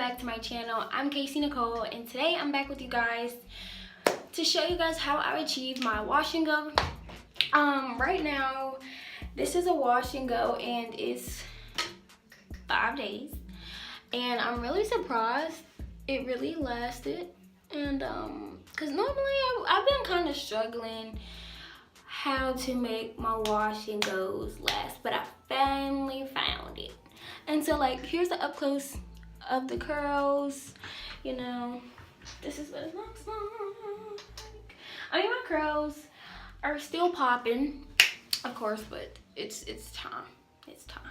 back to my channel. I'm CasseyNicole, and today I'm back with you guys to show you guys how I achieve my wash and go. Right now this is a wash and go and it's 5 days, and I'm really surprised it really lasted. And because normally I've been kind of struggling how to make my wash and goes last, but I finally found it. And so, like, here's the up close of the curls. You know, this is what it looks like. I mean, my curls are still popping, of course, but it's time. It's time.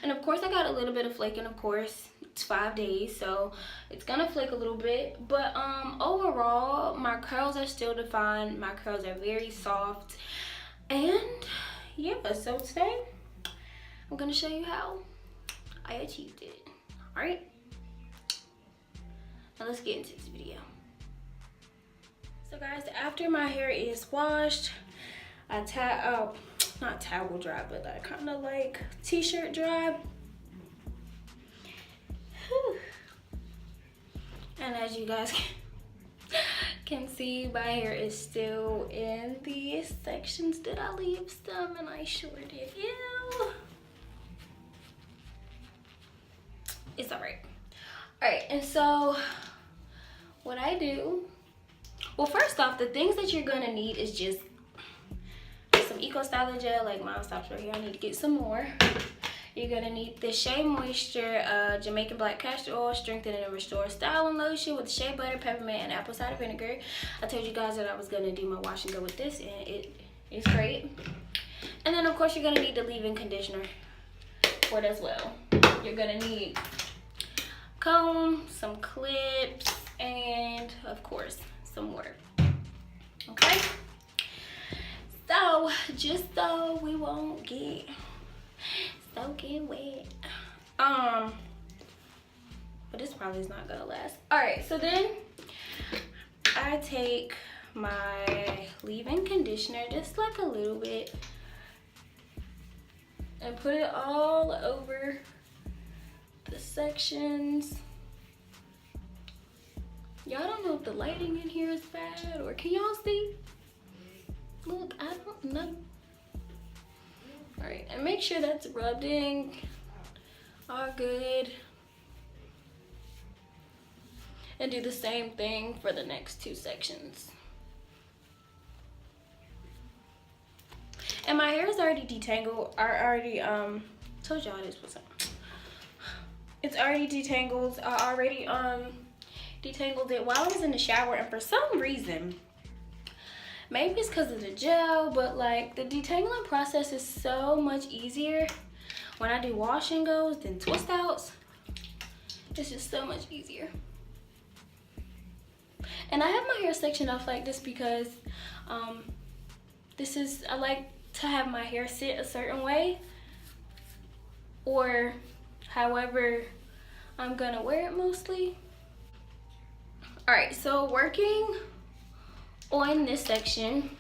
And of course I got a little bit of flaking. Of course, it's 5 days, so it's gonna flake a little bit, but overall my curls are still defined. My curls are very soft. And yeah, so today I'm gonna show you how I achieved it. All right, now let's get into this video. So guys, after my hair is washed, I not towel dry, but I kind of like t-shirt dry. Whew. And as you guys can see, my hair is still in these sections. Did I leave some? And I sure did. Ew. It's all right. All right, and so what I do, well, first off, the things that you're gonna need is just some Eco Styler gel. Like, mine stops right here. I need to get some more. You're gonna need the Shea Moisture Jamaican Black Castor Oil Strengthen and Restore Styling Lotion with Shea Butter, Peppermint, and Apple Cider Vinegar. I told you guys that I was gonna do my wash and go with this, and it's great. And then of course you're gonna need the leave-in conditioner for it as well. You're gonna need comb, some clips, and of course some water. Okay, so just so we won't get soaking wet, but this probably is not gonna last. All right, so then I take my leave-in conditioner, just like a little bit, and put it all over the sections. Y'all don't know if the lighting in here is bad, or can y'all see? Look, I don't know. All right, and make sure that's rubbed in all good. And do the same thing for the next two sections. And my hair is already detangled. I already told y'all this was up. It's already detangled. I already detangled it while I was in the shower, and for some reason, maybe it's because of the gel, but like the detangling process is so much easier when I do wash and goes than twist outs. It's just so much easier. And I have my hair sectioned off like this because I like to have my hair sit a certain way, or however I'm gonna wear it mostly. All right, so working on this section,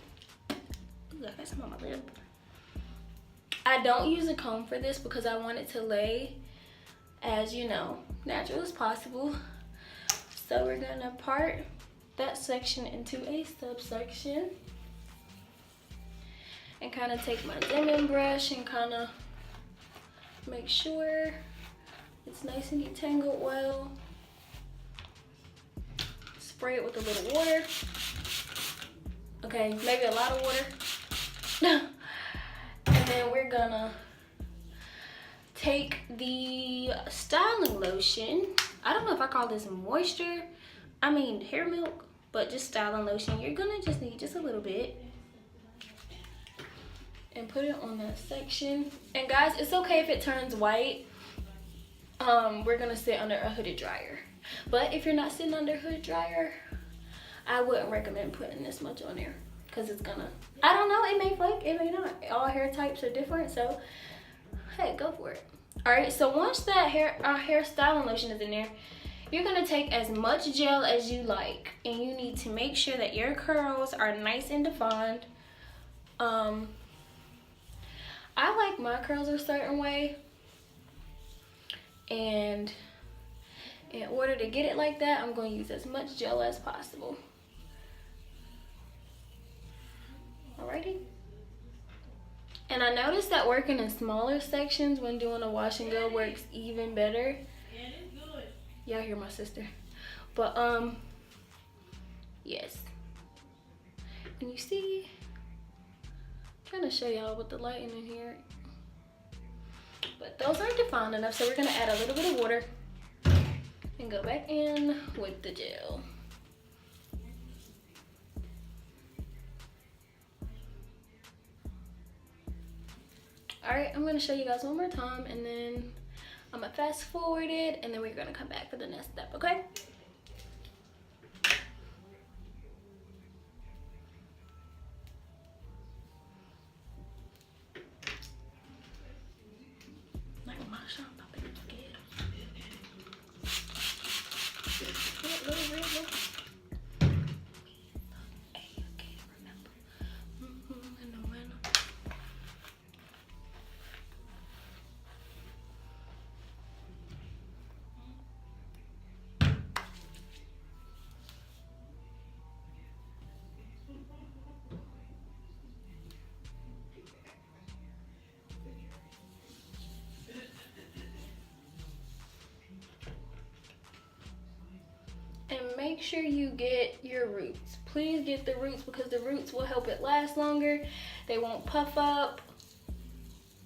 ooh, I got some on my lip. I don't use a comb for this because I want it to lay as, you know, natural as possible. So we're gonna part that section into a subsection and kind of take my dimming brush and kind of make sure it's nice and detangled well. Spray it with a little water. Okay, maybe a lot of water. And then we're gonna take the styling lotion. I don't know if I call this hair milk, but just styling lotion. You're gonna just need just a little bit and put it on that section. And guys, it's okay if it turns white. We're gonna sit under a hooded dryer. But if you're not sitting under a hooded dryer, I wouldn't recommend putting this much on there because it's gonna, I don't know, it may flake, it may not. All hair types are different, so hey, go for it. All right, so once that hair styling lotion is in there, you're gonna take as much gel as you like, and you need to make sure that your curls are nice and defined. I like my curls a certain way, and In order to get it like that, I'm going to use as much gel as possible. Alrighty. And I noticed that working in smaller sections when doing a wash and go works even better. Y'all hear my sister. But yes. And you see, I'm trying to show y'all with the lighting in here. But those aren't defined enough, so we're gonna add a little bit of water and go back in with the gel. Alright, I'm gonna show you guys one more time, and then I'm gonna fast forward it, and then we're gonna come back for the next step, okay? And make sure you get your roots. Please get the roots, because the roots will help it last longer. They won't puff up.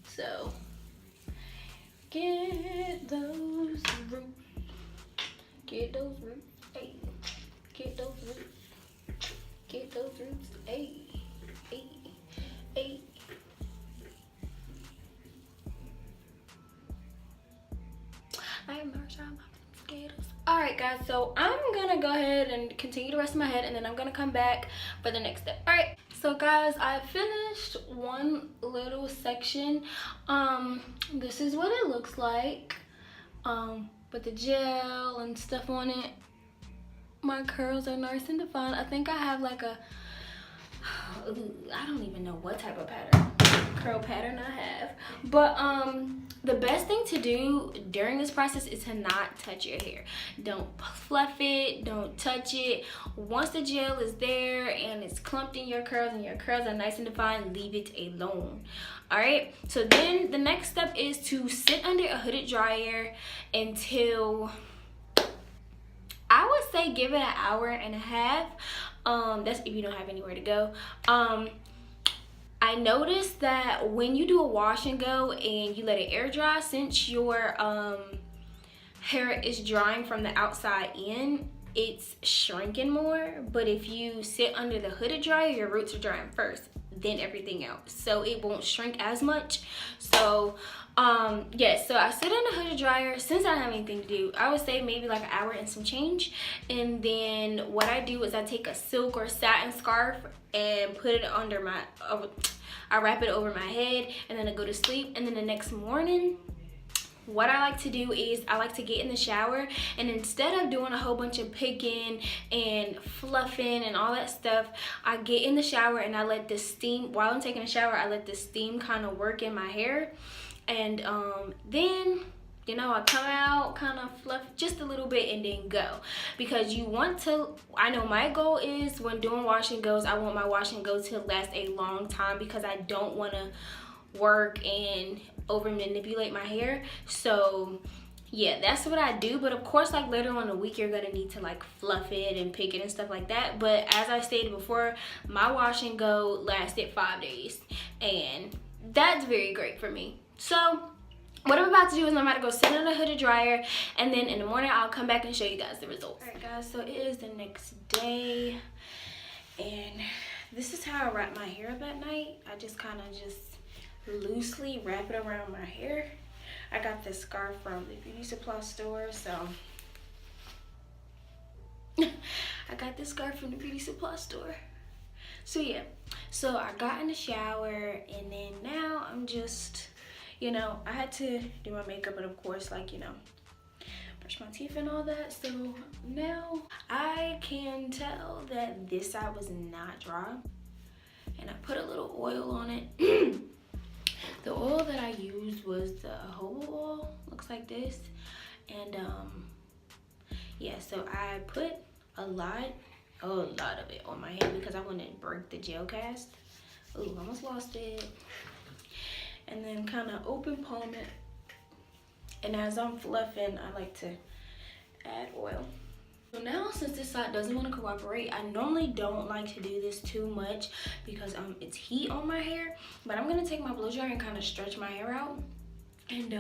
So get those roots. Get those roots. Hey. Get those roots. Get those roots. Hey. Hey. Hey. I am not sure about potatoes. Alright guys, so I'm gonna go ahead and continue the rest of my head, and then I'm gonna come back for the next step. Alright, so guys, I finished one little section. This is what it looks like. With the gel and stuff on it. My curls are nice and defined. I think I have like a, I don't even know what type of curl pattern I have. But the best thing to do during this process is to not touch your hair. Don't fluff it, don't touch it. Once the gel is there and it's clumped in your curls and your curls are nice and defined, leave it alone. Alright, so then the next step is to sit under a hooded dryer until, I would say, give it an hour and a half. That's if you don't have anywhere to go. I noticed that when you do a wash and go and you let it air dry, since your hair is drying from the outside in, it's shrinking more. But if you sit under the hooded dryer, your roots are drying first, then everything else, so it won't shrink as much. So yes, so I sit in the hooded dryer. Since I don't have anything to do, I would say maybe like an hour and some change. And then what I do is I take a silk or satin scarf and put it under my, I wrap it over my head, and then I go to sleep. And then the next morning, what I like to do is I like to get in the shower, and instead of doing a whole bunch of picking and fluffing and all that stuff, I get in the shower and I let the steam, while I'm taking a shower, I let the steam kind of work in my hair. And then, you know, I come out, kind of fluff just a little bit, and then go. Because you want to, I know my goal is when doing wash and goes, I want my wash and go to last a long time, because I don't want to work and over manipulate my hair. So yeah, that's what I do. But of course, like later on in the week, you're gonna need to like fluff it and pick it and stuff like that. But as I stated before, my wash and go lasted 5 days, and that's very great for me. So what I'm about to do is I'm about to go sit in the hooded dryer, and then in the morning I'll come back and show you guys the results. All right guys, so it is the next day, and this is how I wrap my hair up at night. I just kind of just loosely wrap it around my hair. I got this scarf from the beauty supply store, so I got this scarf from the beauty supply store. So yeah, so I got in the shower, and then now I'm just, you know, I had to do my makeup, and of course, like, you know, brush my teeth and all that. So now I can tell that this side was not dry, and I put a little oil on it. The oil that I used was the jojoba oil, looks like this, and yeah, so I put a lot of it on my hand because I want to break the gel cast. Ooh, almost lost it. And then kind of open palm it. And as I'm fluffing, I like to add oil. So now, since this side doesn't want to cooperate, I normally don't like to do this too much because it's heat on my hair. But I'm gonna take my blow dryer and kind of stretch my hair out. And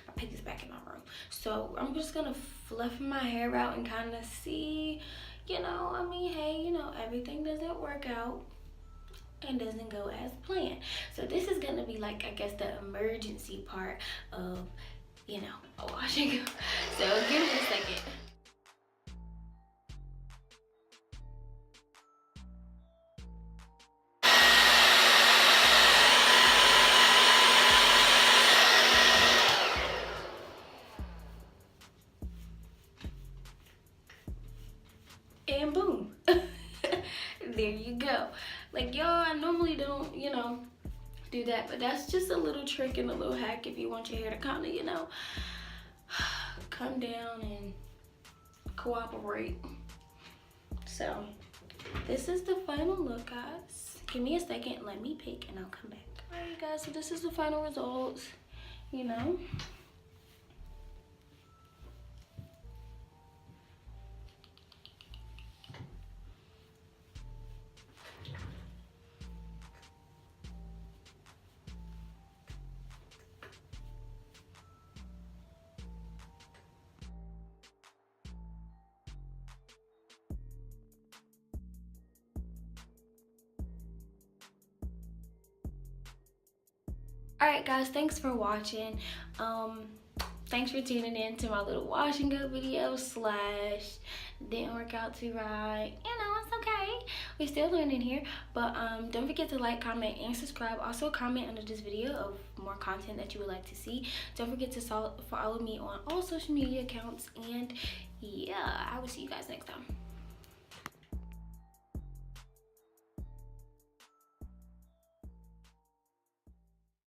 my pick is back in my room. So I'm just gonna fluff my hair out and kind of see, you know, I mean, hey, you know, everything doesn't work out and doesn't go as planned. So this is gonna be like, I guess, the emergency part of, you know, a wash and go. So give me a second. And boom. There you go. Like, y'all, I normally don't, you know, do that, but that's just a little trick and a little hack if you want your hair to kind of, you know, come down and cooperate. So this is the final look, guys. Give me a second, let me pick, and I'll come back. All right, guys, so this is the final results, you know. All right, guys, thanks for watching. Thanks for tuning in to my little wash and go video slash didn't work out too right. You know, it's okay, we're still learning here. But don't forget to like, comment, and subscribe. Also comment under this video of more content that you would like to see. Don't forget to follow me on all social media accounts, and yeah, I will see you guys next time.